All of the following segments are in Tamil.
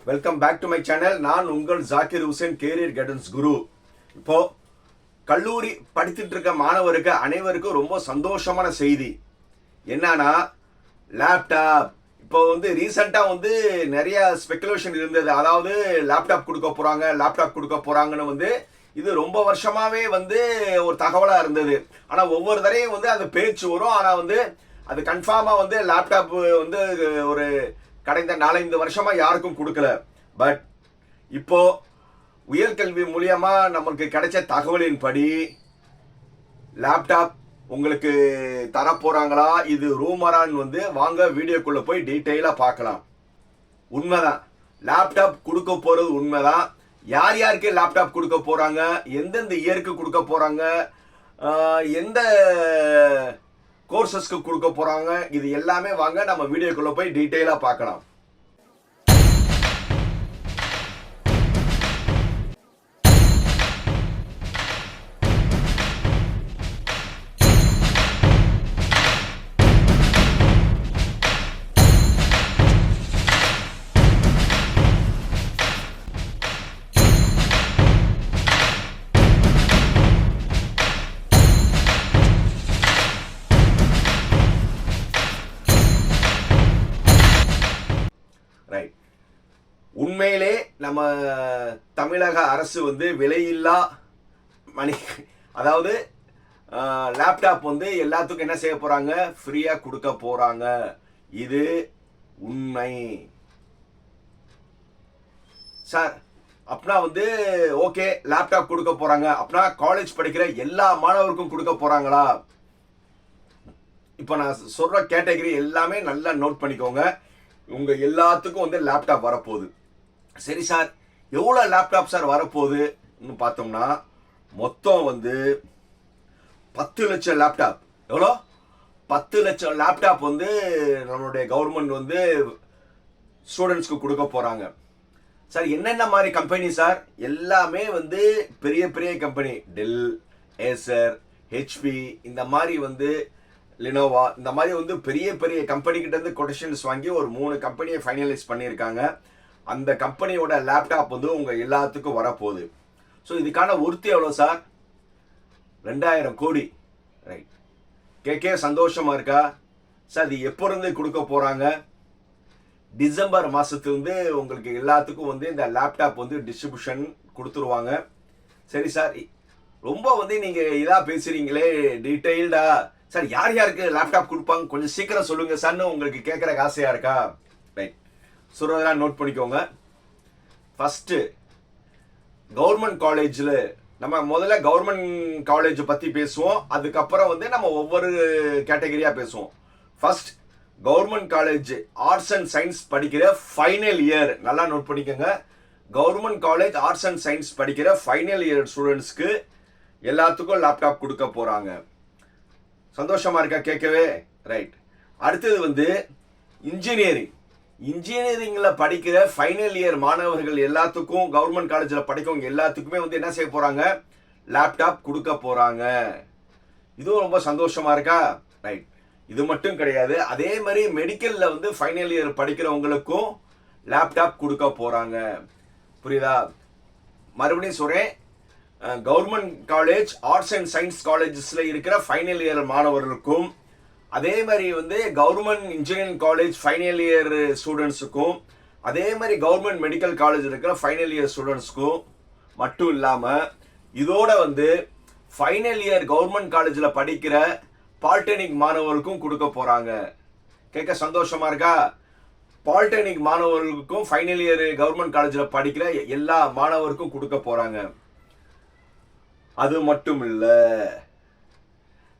Welcome back to my channel. நான் உங்கள் ஜாக்கிர் ஹுசேன், கேரியர் கைடன்ஸ் குரு. இப்போ கல்லூரி படித்துட்டு இருக்க மாணவருக்கு அனைவருக்கும் ரொம்ப சந்தோஷமான செய்தி என்னன்னா, லேப்டாப். இப்போ ரீசெண்டாக நிறைய ஸ்பெகுலேஷன் இருந்தது. அதாவது லேப்டாப் கொடுக்க போறாங்கன்னு இது ரொம்ப வருஷமாவே ஒரு தகவலாக இருந்தது. ஆனால் ஒவ்வொரு தடையும் அந்த பேச்சு வரும். ஆனால் அது கன்ஃபார்மாக லேப்டாப் ஒரு கடந்த 4-5 வருஷமா யாருக்கும் கொடுக்கல. பட் இப்போ உயர்கல்வி மூலியமா நமக்கு கிடைச்ச தகவலின்படி லேப்டாப் உங்களுக்கு தரப்போறாங்களா, இது ரூமரான்னு வாங்க வீடியோக்குள்ள போய் டீட்டெயிலா பார்க்கலாம். உண்மைதான், லேப்டாப் கொடுக்க போறது உண்மைதான். யார் யாருக்கு லேப்டாப் கொடுக்க போறாங்க, எந்தெந்த இயருக்கு கொடுக்க போறாங்க, எந்த கோர்சஸ்க்கு கொடுக்க போறாங்க, இது எல்லாமே வாங்க நம்ம வீடியோக்குள்ள போய் டீட்டெயிலா பார்க்கலாம். ரைட், உண்மையிலே நம்ம தமிழக அரசு விலையில்லா அதாவது லேப்டாப் எல்லாத்துக்கும் என்ன செய்ய போறாங்க, ஃப்ரீயா கொடுக்க போறாங்க. இது உண்மை சார். அப்படின்னா ஓகே, லேப்டாப் கொடுக்க போறாங்க அப்படின்னா காலேஜ் படிக்கிற எல்லா மாணவருக்கும் கொடுக்க போறாங்களா? இப்ப நான் சொல்ற கேட்டகரி எல்லாமே நல்லா நோட் பண்ணிக்கோங்க. உங்க எல்லாத்துக்கும் லேப்டாப் வரப்போகுது. சரி சார், எவ்வளவு லேப்டாப் சார் வரப்போகுதுன்னு பார்த்தோம்னா, மொத்தம் 10 லட்சம் லேப்டாப். எவ்வளோ? 10 லட்சம் லேப்டாப் நம்மளுடைய கவர்மெண்ட் ஸ்டூடெண்ட்ஸ்க்கு கொடுக்க போறாங்க. சார் என்னென்ன மாதிரி கம்பெனி சார்? எல்லாமே பெரிய பெரிய கம்பெனி, டெல், ஏசர், ஹெச்பி, இந்த மாதிரி லினோவா, இந்த மாதிரி பெரிய பெரிய கம்பெனி கிட்ட இருந்து கொட்டேஷன்ஸ் வாங்கி ஒரு 3 கம்பெனியை ஃபைனலைஸ் பண்ணியிருக்காங்க. அந்த கம்பெனியோட லேப்டாப் உங்க எல்லாத்துக்கும் வரப்போகுது. ஸோ இதுக்கான உறுதி எவ்வளோ சார்? 2000 கோடி. ரைட், கேட்க சந்தோஷமா இருக்கா சார்? இது எப்போ இருந்து கொடுக்க போறாங்க? டிசம்பர் மாசத்துலேருந்து உங்களுக்கு எல்லாத்துக்கும் இந்த லேப்டாப் டிஸ்ட்ரிபியூஷன் கொடுத்துருவாங்க. சரி சார், ரொம்ப நீங்க இதா பேசுறீங்களே, டீட்டெயில்டா சார். யார் யாருக்கு லேப்டாப் கொடுப்பாங்க கொஞ்சம் சீக்கிரம் சொல்லுங்க சார்னு உங்களுக்கு கேட்குற ஆசையா இருக்கா? ரைட், சொல்றதெல்லாம் நோட் பண்ணிக்கோங்க. ஃபர்ஸ்ட், கவர்மெண்ட் காலேஜில் நம்ம முதல்ல கவர்மெண்ட் காலேஜ் பத்தி பேசுவோம். அதுக்கப்புறம் நம்ம ஒவ்வொரு கேட்டகரியா பேசுவோம். First, government college arts and science படிக்கிற ஃபைனல் இயர், நல்லா நோட் பண்ணிக்கோங்க. Government college arts and science படிக்கிற ஃபைனல் இயர் ஸ்டூடெண்ட்ஸ்க்கு எல்லாத்துக்கும் லேப்டாப் கொடுக்க போறாங்க. சந்தோஷமா இருக்கா கேட்கவே? ரைட். அடுத்தது இன்ஜினியரிங்ல படிக்கிற ஃபைனல் இயர் மாணவர்கள் எல்லாத்துக்கும், கவர்மெண்ட் காலேஜில் படிக்கவங்க எல்லாத்துக்குமே என்ன செய்ய போறாங்க, லேப்டாப் கொடுக்க போறாங்க. இதுவும் ரொம்ப சந்தோஷமா இருக்கா? ரைட். இது மட்டும் கிடையாது, அதே மாதிரி மெடிக்கல்ல ஃபைனல் இயர் படிக்கிறவங்களுக்கும் லேப்டாப் கொடுக்க போறாங்க. புரியுதா? மறுபடியும் சொல்றேன், government college arts and science காலேஜஸ்ல இருக்கிற ஃபைனல் இயர் மாணவர்களுக்கும், அதே மாதிரி government engineering college final year ஸ்டூடெண்ட்ஸுக்கும், அதே மாதிரி கவர்மெண்ட் மெடிக்கல் காலேஜ் இருக்கிற ஃபைனல் இயர் ஸ்டூடெண்ட்ஸ்க்கும் மட்டும் இல்லாம இதோட ஃபைனல் இயர் கவர்மெண்ட் காலேஜில் படிக்கிற பாலிடெக்னிக் மாணவர்களுக்கும் கொடுக்க போறாங்க. கேட்க சந்தோஷமா இருக்கா? பாலிடெக்னிக் மாணவர்களுக்கும் ஃபைனல் இயர் கவர்மெண்ட் காலேஜில் படிக்கிற எல்லா மாணவருக்கும் கொடுக்க போறாங்க. அது மட்டும் இல்ல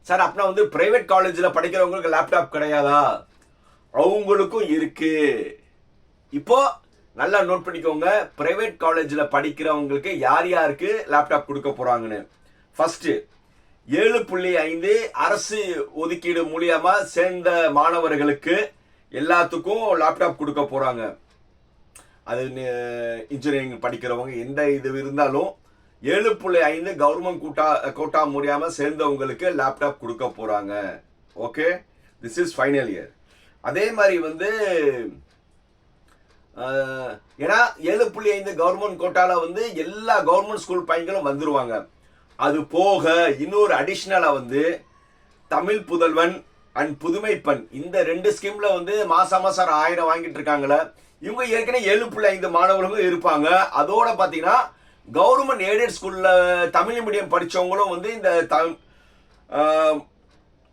சார், அப்படின்னா பிரைவேட் காலேஜில் படிக்கிறவங்களுக்கு லேப்டாப் கிடையாதா? அவங்களுக்கும் இருக்கு. இப்போ நல்லா நோட் பண்ணிக்கோங்க, பிரைவேட் காலேஜில் படிக்கிறவங்களுக்கு யார் யாருக்கு லேப்டாப் கொடுக்க போறாங்கன்னு. ஃபர்ஸ்ட், 7.5 அரசு ஒதுக்கீடு மூலியமா சேர்ந்த மாணவர்களுக்கு எல்லாத்துக்கும் லேப்டாப் கொடுக்க போறாங்க. அது இன்ஜினியரிங் படிக்கிறவங்க எந்த இது இருந்தாலும் 7.5 கவர்மெண்ட் கோட்டா முடியாம சேர்ந்தவங்களுக்கு லேப்டாப் கொடுக்க போறாங்க. Okay, this is final year. அதே மாதிரி ஏன்னா 7.5 கவர்மெண்ட் கோட்டால வந்து எல்லா கவர்மெண்ட் ஸ்கூல் பையன்களும் வந்துருவாங்க. அது போக இன்னொரு அடிஷ்னலா வந்து தமிழ் புதல்வன் அண்ட் புதுமை பெண் இந்த 2 ஸ்கீம்ல வந்து மாசம் 1000 வாங்கிட்டு இருக்காங்களே, இவங்க ஏற்கனவே 7.5 மாணவர்களும் இருப்பாங்க. அதோட பாத்தீங்கன்னா கவர்மெண்ட் எய்டட் ஸ்கூல்ல தமிழ் மீடியம் படிச்சவங்களும் வந்து இந்த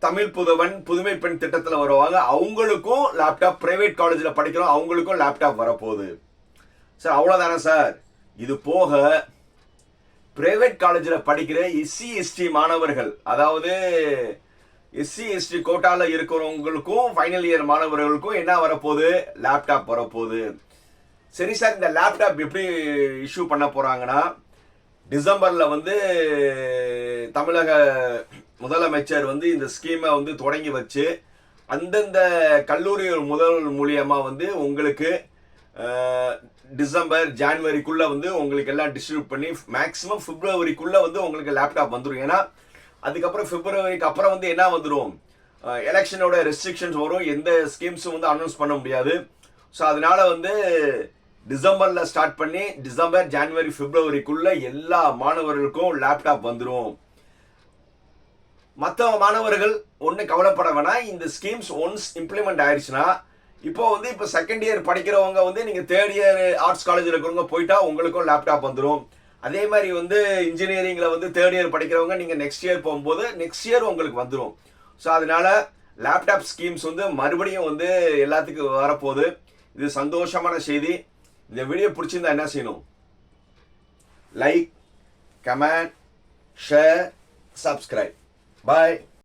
தமிழ் புதல்வன் புதுமை பெண் திட்டத்தில் வருவாங்க. அவங்களுக்கும் லேப்டாப், பிரைவேட் காலேஜில் படிக்கிறோம் அவங்களுக்கும் லேப்டாப் வரப்போகுது சார். அவ்வளோதானே சார்? இது போக பிரைவேட் காலேஜில் படிக்கிற எஸ்சி எஸ்டி மாணவர்கள், அதாவது எஸ்சி எஸ்டி கோட்டாவில் இருக்கிறவங்களுக்கும் ஃபைனல் இயர் மாணவர்களுக்கும் என்ன வரப்போகுது? லேப்டாப் வரப்போகுது. சரி சார், இந்த லேப்டாப் எப்படி இஷ்யூ பண்ண போகிறாங்கன்னா, டிசம்பரில் வந்து தமிழக முதலமைச்சர் வந்து இந்த ஸ்கீமை வந்து தொடங்கி வச்சு அந்தந்த கல்லூரி மூலியமா வந்து உங்களுக்கு டிசம்பர் ஜான்வரிக்குள்ள வந்து உங்களுக்கு எல்லாம் டிஸ்ட்ரிபியூட் பண்ணி மேக்ஸிமம் பிப்ரவரிக்குள்ள வந்து உங்களுக்கு லேப்டாப் வந்துடும். ஏன்னா அதுக்கப்புறம் பிப்ரவரிக்கு அப்புறம் வந்து என்ன வந்துடும், எலெக்ஷனோட ரெஸ்ட்ரிக்ஷன்ஸ் வரும், எந்த ஸ்கீம்ஸும் வந்து அனௌன்ஸ் பண்ண முடியாது. ஸோ அதனால வந்து டிசம்பரில் ஸ்டார்ட் பண்ணி டிசம்பர் ஜான்வரி பிப்ரவரிக்குள்ள எல்லா மாணவர்களுக்கும் லேப்டாப் வந்துடும். மற்ற மாணவர்கள் ஒன்றும் கவலைப்பட வேணாம். இந்த ஸ்கீம்ஸ் ஒன்ஸ் இம்ப்ளிமெண்ட் ஆயிடுச்சுன்னா இப்போ செகண்ட் இயர் படிக்கிறவங்க வந்து நீங்கள் தேர்ட் இயர் ஆர்ட்ஸ் காலேஜில் இருக்கிறவங்க போயிட்டா உங்களுக்கும் லேப்டாப் வந்துடும். அதே மாதிரி வந்து இன்ஜினியரிங்கில் வந்து தேர்ட் இயர் படிக்கிறவங்க நீங்கள் நெக்ஸ்ட் இயர் போகும்போது நெக்ஸ்ட் இயர் உங்களுக்கு வந்துடும். ஸோ அதனால லேப்டாப் ஸ்கீம்ஸ் வந்து மறுபடியும் வந்து எல்லாத்துக்கும் வரப்போகுது. இது சந்தோஷமான செய்தி. இந்த வீடியோ பிடிச்சிருந்தா என்ன செய்யணும்? Like, comment, share, subscribe. Bye.